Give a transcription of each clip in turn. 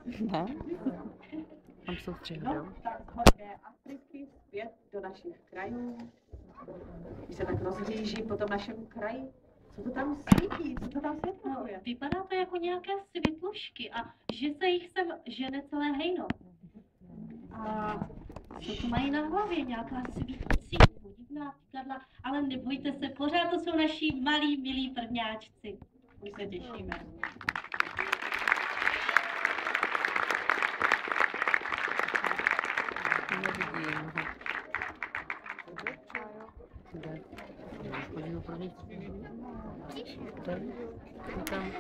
Ne? Tam jsou střihy, jo? Tak z horké Afriky zpět do našich krajů. Když se tak rozhlíží po tom našem kraji, co to tam svítí, co to tam světluje? Vypadá to jako nějaké světlušky a že se jich sem žene celé hejno. A co to mají na hlavě? Nějaká svítící podivná tykadla, ale nebojte se, pořád to jsou naši malí, milí prvňáčci. Už se těšíme. Nevidím. Kde? Chodí první. Tam.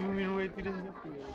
Minulý týden zapůjel.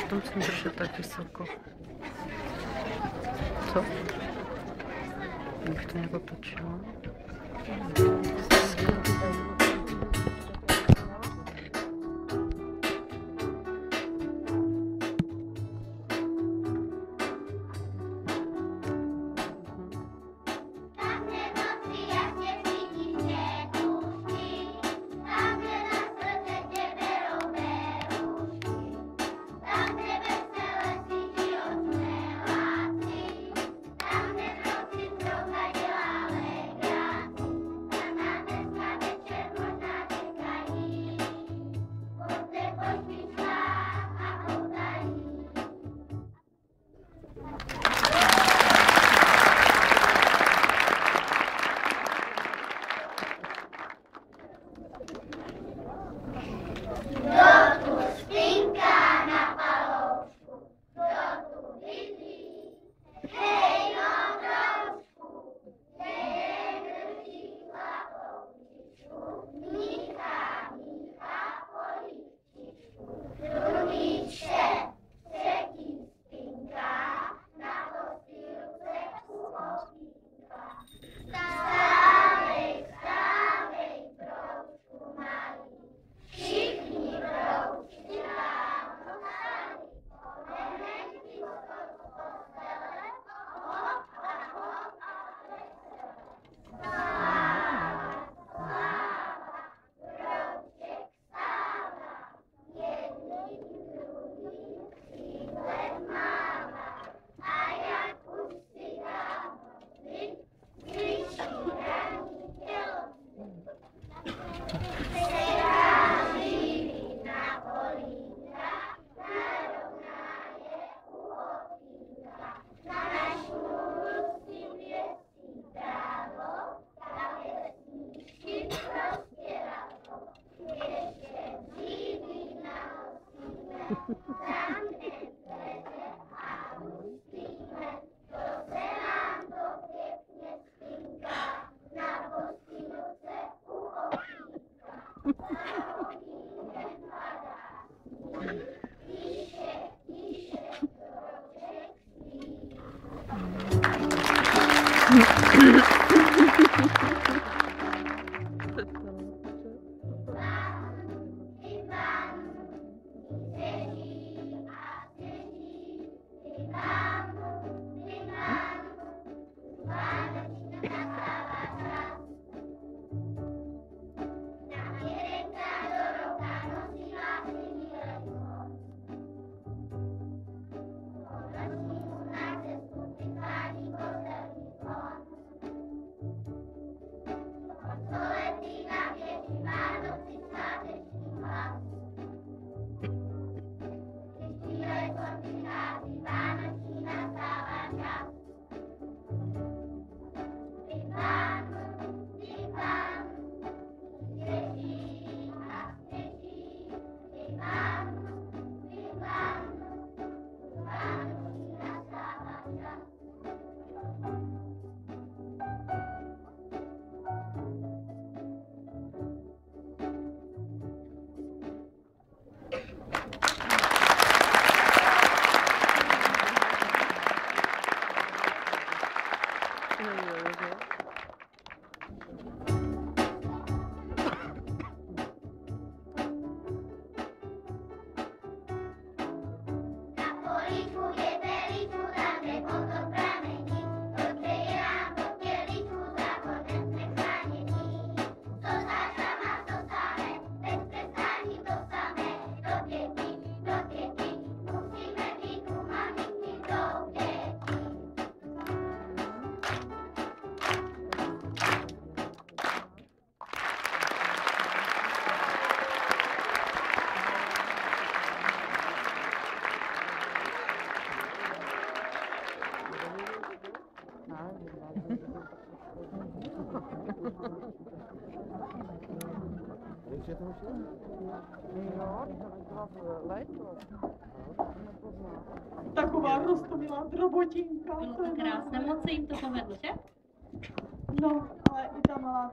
To musím držet tak vysoko. Co? Bych to nějak otočila. Taková roztomilá drobotinka. Bylo to krásné, moc se jim to povedlo, že? No, ale i ta malá